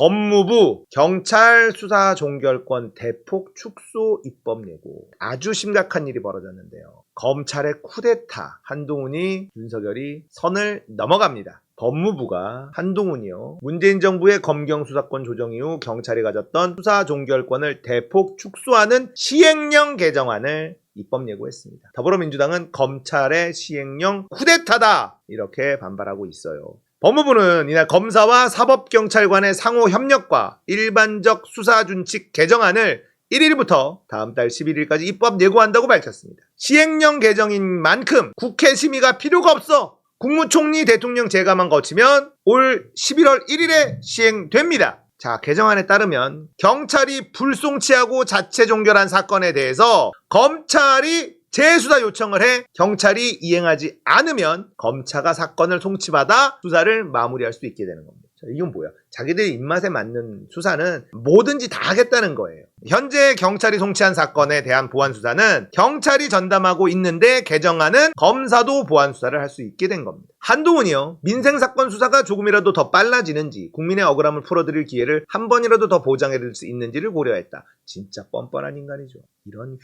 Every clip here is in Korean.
법무부 경찰 수사 종결권 대폭 축소 입법 예고. 아주 심각한 일이 벌어졌는데요. 검찰의 쿠데타, 한동훈이 윤석열이 선을 넘어갑니다. 법무부가 한동훈이요, 문재인 정부의 검경 수사권 조정 이후 경찰이 가졌던 수사 종결권을 대폭 축소하는 시행령 개정안을 입법 예고했습니다. 더불어민주당은 검찰의 시행령 쿠데타다 이렇게 반발하고 있어요. 법무부는 이날 검사와 사법경찰관의 상호 협력과 일반적 수사준칙 개정안을 1일부터 다음 달 11일까지 입법 예고한다고 밝혔습니다. 시행령 개정인 만큼 국회 심의가 필요가 없어. 국무총리 대통령 제가만 거치면 올 11월 1일에 시행됩니다. 자, 개정안에 따르면 경찰이 불송치하고 자체 종결한 사건에 대해서 검찰이 재수사 요청을 해 경찰이 이행하지 않으면 검사가 사건을 송치받아 수사를 마무리할 수 있게 되는 겁니다. 자, 이건 뭐야? 자기들의 입맛에 맞는 수사는 뭐든지 다 하겠다는 거예요. 현재 경찰이 송치한 사건에 대한 보안 수사는 경찰이 전담하고 있는데 개정안은 검사도 보안 수사를 할 수 있게 된 겁니다. 한동훈이요, 민생사건 수사가 조금이라도 더 빨라지는지, 국민의 억울함을 풀어드릴 기회를 한 번이라도 더 보장해드릴 수 있는지를 고려했다. 진짜 뻔뻔한 인간이죠. 이런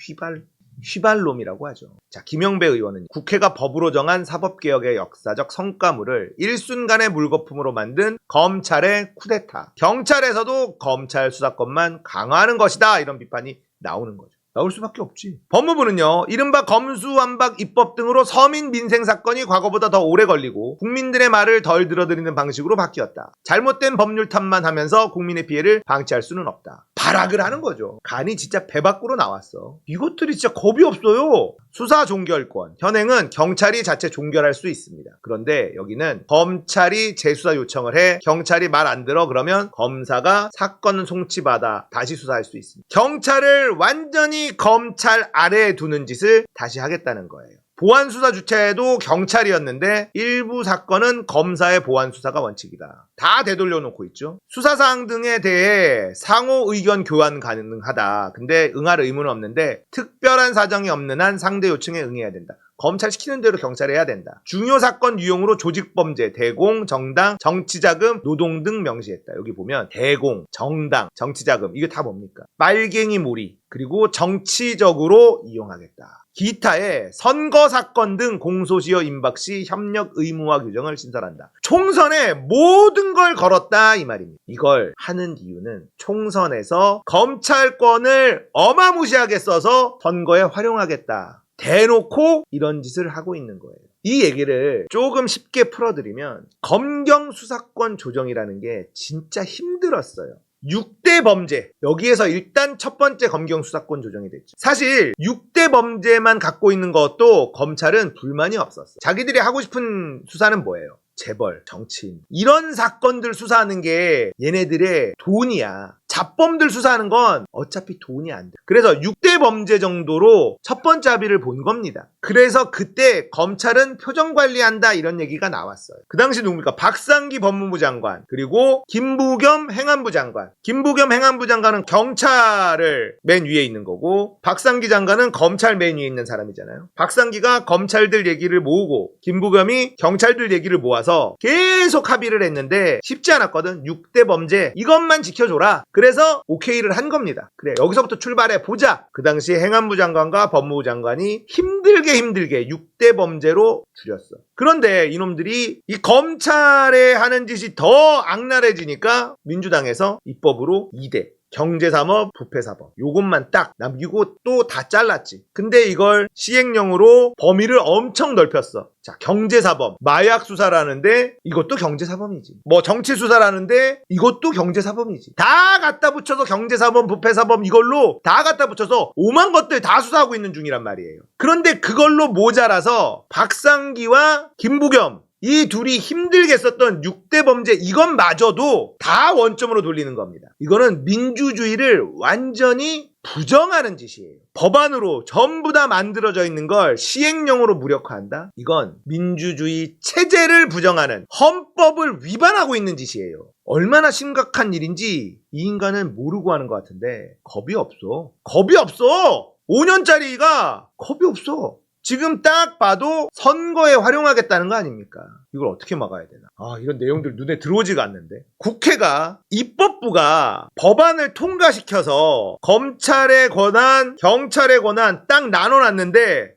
휘발놈이라고 하죠. 자, 김영배 의원은 국회가 법으로 정한 사법개혁의 역사적 성과물을 일순간의 물거품으로 만든 검찰의 쿠데타, 경찰에서도 검찰 수사권만 강화하는 것이다, 이런 비판이 나오는 거죠. 나올 수밖에 없지. 법무부는요, 이른바 검수완박 입법 등으로 서민 민생 사건이 과거보다 더 오래 걸리고 국민들의 말을 덜 들어드리는 방식으로 바뀌었다. 잘못된 법률 탓만 하면서 국민의 피해를 방치할 수는 없다. 발악을 하는 거죠. 간이 진짜 배 밖으로 나왔어. 이것들이 진짜 겁이 없어요. 수사 종결권, 현행은 경찰이 자체 종결할 수 있습니다. 그런데 여기는 검찰이 재수사 요청을 해 경찰이 말 안 들어 그러면 검사가 사건을 송치받아 다시 수사할 수 있습니다. 경찰을 완전히 검찰 아래에 두는 짓을 다시 하겠다는 거예요. 보안수사 주체도 경찰이었는데 일부 사건은 검사의 보안수사가 원칙이다. 다 되돌려놓고 있죠. 수사사항 등에 대해 상호 의견 교환 가능하다. 근데 응할 의무는 없는데 특별한 사정이 없는 한 상대 요청에 응해야 된다. 검찰 시키는 대로 경찰이 해야 된다. 중요 사건 유형으로 조직범죄, 대공, 정당, 정치자금, 노동 등 명시했다. 여기 보면 대공, 정당, 정치자금, 이게 다 뭡니까? 빨갱이 몰이, 그리고 정치적으로 이용하겠다. 기타의 선거 사건 등 공소시효 임박 시 협력 의무화 규정을 신설한다. 총선에 모든 걸 걸었다, 이 말입니다. 이걸 하는 이유는 총선에서 검찰권을 어마무시하게 써서 선거에 활용하겠다. 대놓고 이런 짓을 하고 있는 거예요. 이 얘기를 조금 쉽게 풀어드리면 검경 수사권 조정이라는 게 진짜 힘들었어요. 6대 범죄, 여기에서 일단 첫 번째 검경 수사권 조정이 됐죠. 사실 6대 범죄만 갖고 있는 것도 검찰은 불만이 없었어요. 자기들이 하고 싶은 수사는 뭐예요? 재벌, 정치인, 이런 사건들 수사하는 게 얘네들의 돈이야. 잡범들 수사하는 건 어차피 돈이 안 돼. 그래서 6대 범죄 정도로 첫 번째 합의를 본 겁니다. 그래서 그때 검찰은 표정 관리한다, 이런 얘기가 나왔어요. 그 당시 누굽니까? 박상기 법무부 장관, 그리고 김부겸 행안부 장관. 김부겸 행안부 장관은 경찰을 맨 위에 있는 거고, 박상기 장관은 검찰 맨 위에 있는 사람이잖아요. 박상기가 검찰들 얘기를 모으고 김부겸이 경찰들 얘기를 모아서 계속 합의를 했는데 쉽지 않았거든. 6대 범죄 이것만 지켜줘라. 그래서 오케이를 한 겁니다. 그래, 여기서부터 출발해 보자. 그 당시 행안부 장관과 법무부 장관이 힘들게 6대 범죄로 줄였어. 그런데 이놈들이 이 검찰에 하는 짓이 더 악랄해지니까 민주당에서 입법으로 2대 경제사법, 부패사법, 요것만 딱 남기고 또 다 잘랐지. 근데 이걸 시행령으로 범위를 엄청 넓혔어. 자, 경제사범, 마약 수사라는데 이것도 경제사범이지. 뭐 정치 수사라는데 이것도 경제사범이지. 다 갖다 붙여서 경제사범, 부패사범 이걸로 다 갖다 붙여서 오만 것들 다 수사하고 있는 중이란 말이에요. 그런데 그걸로 모자라서 박상기와 김부겸, 이 둘이 힘들게 썼던 6대 범죄 이것마저도 다 원점으로 돌리는 겁니다. 이거는 민주주의를 완전히 부정하는 짓이에요. 법안으로 전부 다 만들어져 있는 걸 시행령으로 무력화한다? 이건 민주주의 체제를 부정하는, 헌법을 위반하고 있는 짓이에요. 얼마나 심각한 일인지 이 인간은 모르고 하는 것 같은데 겁이 없어. 겁이 없어. 5년짜리가 겁이 없어. 지금 딱 봐도 선거에 활용하겠다는 거 아닙니까? 이걸 어떻게 막아야 되나? 이런 내용들 눈에 들어오지가 않는데. 국회가 입법부가 법안을 통과시켜서 검찰의 권한, 경찰의 권한 딱 나눠놨는데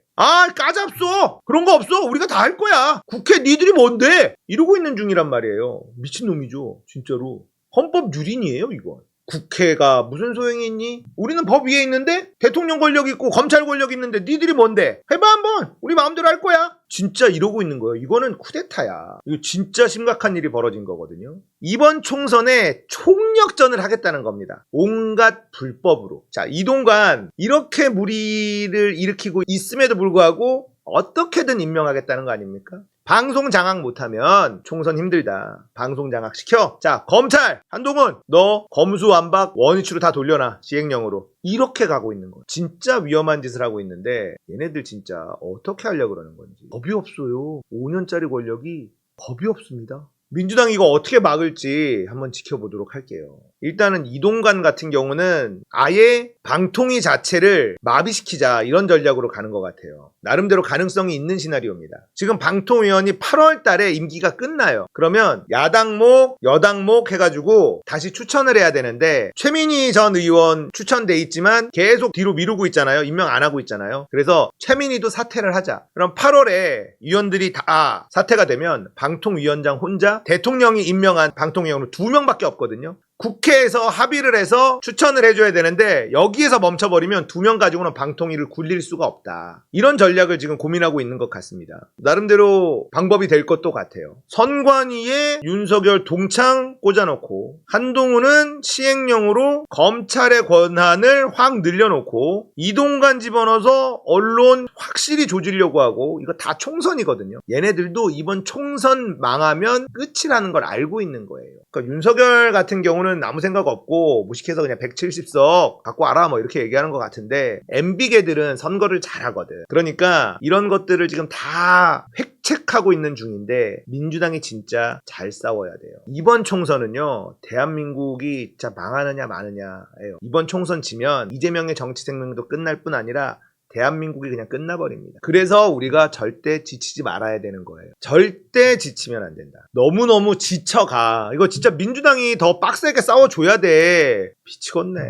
까잡소! 그런 거 없어! 우리가 다 할 거야! 국회 니들이 뭔데? 이러고 있는 중이란 말이에요. 미친놈이죠. 진짜로. 헌법 유린이에요, 이건. 국회가 무슨 소용이 있니? 우리는 법 위에 있는데 대통령 권력 있고 검찰 권력 있는데 니들이 뭔데? 해봐 한번! 우리 마음대로 할 거야! 진짜 이러고 있는 거예요. 이거는 쿠데타야. 이거 진짜 심각한 일이 벌어진 거거든요. 이번 총선에 총력전을 하겠다는 겁니다. 온갖 불법으로. 자, 이동관 이렇게 무리를 일으키고 있음에도 불구하고 어떻게든 임명하겠다는 거 아닙니까? 방송 장악 못하면 총선 힘들다. 방송 장악 시켜. 자, 검찰 한동훈 너 검수완박 원위치로 다 돌려놔. 시행령으로. 이렇게 가고 있는 거. 진짜 위험한 짓을 하고 있는데 얘네들 진짜 어떻게 하려고 그러는 건지. 겁이 없어요. 5년짜리 권력이 겁이 없습니다. 민주당이 이거 어떻게 막을지 한번 지켜보도록 할게요. 일단은 이동관 같은 경우는 아예 방통위 자체를 마비시키자 이런 전략으로 가는 것 같아요. 나름대로 가능성이 있는 시나리오입니다. 지금 방통위원이 8월 달에 임기가 끝나요. 그러면 야당목, 여당목 해가지고 다시 추천을 해야 되는데 최민희 전 의원 추천돼 있지만 계속 뒤로 미루고 있잖아요. 임명 안 하고 있잖아요. 그래서 최민희도 사퇴를 하자. 그럼 8월에 위원들이 다 사퇴가 되면 방통위원장 혼자 대통령이 임명한 방통위원으로 2명밖에 없거든요. 국회에서 합의를 해서 추천을 해줘야 되는데 여기에서 멈춰버리면 2명 가지고는 방통위를 굴릴 수가 없다. 이런 전략을 지금 고민하고 있는 것 같습니다. 나름대로 방법이 될 것도 같아요. 선관위에 윤석열 동창 꽂아놓고 한동훈은 시행령으로 검찰의 권한을 확 늘려놓고 이동관 집어넣어서 언론 확실히 조지려고 하고 이거 다 총선이거든요. 얘네들도 이번 총선 망하면 끝이라는 걸 알고 있는 거예요. 그러니까 윤석열 같은 경우는 아무 생각 없고 무식해서 그냥 170석 갖고 와라 뭐 이렇게 얘기하는 것 같은데 MB계들은 선거를 잘하거든. 그러니까 이런 것들을 지금 다 획책하고 있는 중인데 민주당이 진짜 잘 싸워야 돼요. 이번 총선은요 대한민국이 진짜 망하느냐 마느냐예요. 이번 총선 지면 이재명의 정치 생명도 끝날 뿐 아니라 대한민국이 그냥 끝나버립니다. 그래서 우리가 절대 지치지 말아야 되는 거예요. 절대 지치면 안 된다. 너무너무 지쳐가. 이거 진짜 민주당이 더 빡세게 싸워줘야 돼. 미치겠네.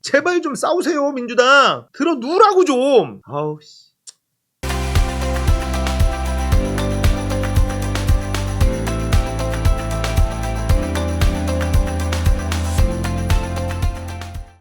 제발 좀 싸우세요 민주당. 들어 누라고 좀. 아우 씨.